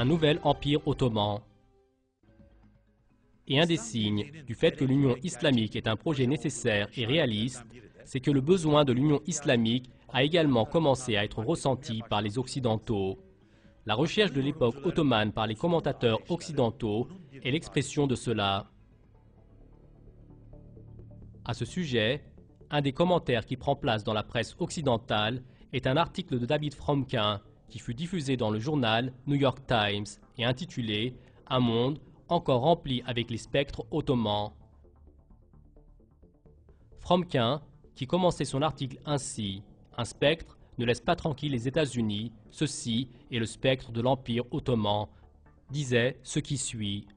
un nouvel empire ottoman. Et un des signes du fait que l'Union islamique est un projet nécessaire et réaliste, c'est que le besoin de l'Union islamique a également commencé à être ressenti par les Occidentaux. La recherche de l'époque ottomane par les commentateurs occidentaux est l'expression de cela. À ce sujet, un des commentaires qui prend place dans la presse occidentale est un article de David Fromkin qui fut diffusé dans le journal New York Times et intitulé « Un monde encore rempli avec les spectres ottomans ». Fromkin, qui commençait son article ainsi « Un spectre ne laisse pas tranquille les États-Unis, ceci est le spectre de l'Empire ottoman », disait ce qui suit.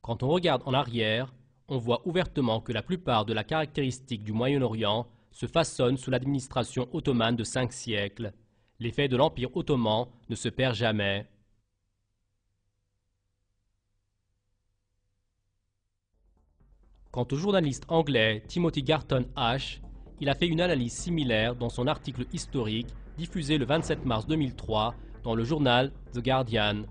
Quand on regarde en arrière, on voit ouvertement que la plupart de la caractéristique du Moyen-Orient se façonne sous l'administration ottomane de 5 siècles. L'effet de l'Empire ottoman ne se perd jamais. Quant au journaliste anglais Timothy Garton Ash, il a fait une analyse similaire dans son article historique diffusé le 27 mars 2003 dans le journal The Guardian.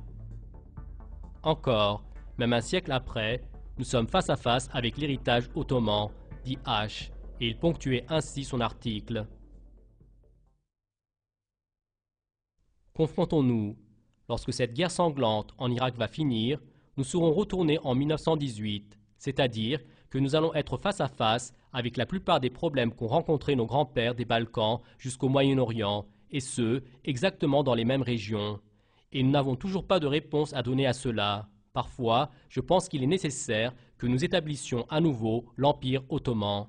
Encore, même un siècle après, nous sommes face à face avec l'héritage ottoman, dit Ash, et il ponctuait ainsi son article. Confrontons-nous. Lorsque cette guerre sanglante en Irak va finir, nous serons retournés en 1918, c'est-à-dire que nous allons être face à face avec la plupart des problèmes qu'ont rencontrés nos grands-pères des Balkans jusqu'au Moyen-Orient, et ce, exactement dans les mêmes régions. Et nous n'avons toujours pas de réponse à donner à cela. Parfois, je pense qu'il est nécessaire que nous établissions à nouveau l'Empire ottoman.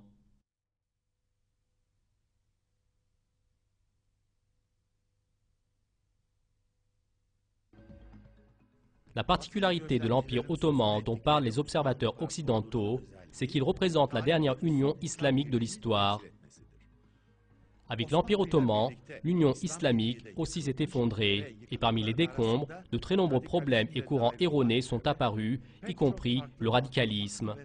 La particularité de l'Empire ottoman dont parlent les observateurs occidentaux, c'est qu'il représente la dernière union islamique de l'histoire. Avec l'Empire ottoman, l'Union islamique aussi s'est effondrée, et parmi les décombres, de très nombreux problèmes et courants erronés sont apparus, y compris le radicalisme.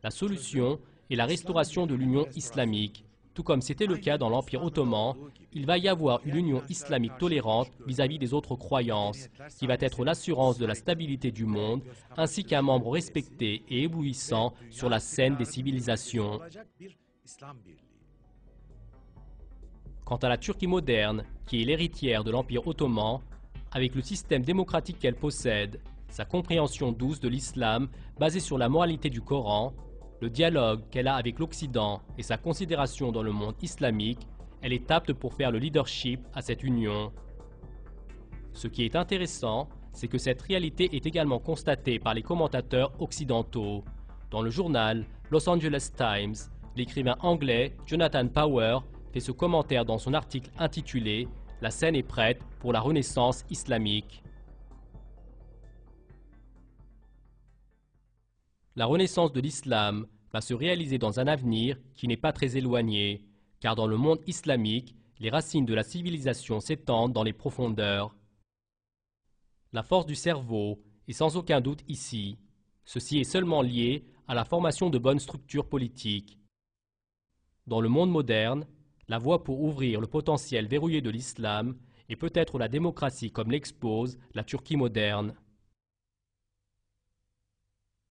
La solution est la restauration de l'Union islamique. Tout comme c'était le cas dans l'Empire ottoman, il va y avoir une union islamique tolérante vis-à-vis des autres croyances, qui va être l'assurance de la stabilité du monde, ainsi qu'un membre respecté et éblouissant sur la scène des civilisations. Quant à la Turquie moderne, qui est l'héritière de l'Empire ottoman, avec le système démocratique qu'elle possède, sa compréhension douce de l'islam basée sur la moralité du Coran, le dialogue qu'elle a avec l'Occident et sa considération dans le monde islamique, elle est apte pour faire le leadership à cette union. Ce qui est intéressant, c'est que cette réalité est également constatée par les commentateurs occidentaux. Dans le journal Los Angeles Times, l'écrivain anglais Jonathan Power fait ce commentaire dans son article intitulé « La scène est prête pour la Renaissance islamique ». La renaissance de l'islam va se réaliser dans un avenir qui n'est pas très éloigné, car dans le monde islamique, les racines de la civilisation s'étendent dans les profondeurs. La force du cerveau est sans aucun doute ici. Ceci est seulement lié à la formation de bonnes structures politiques. Dans le monde moderne, la voie pour ouvrir le potentiel verrouillé de l'islam est peut-être la démocratie comme l'expose la Turquie moderne.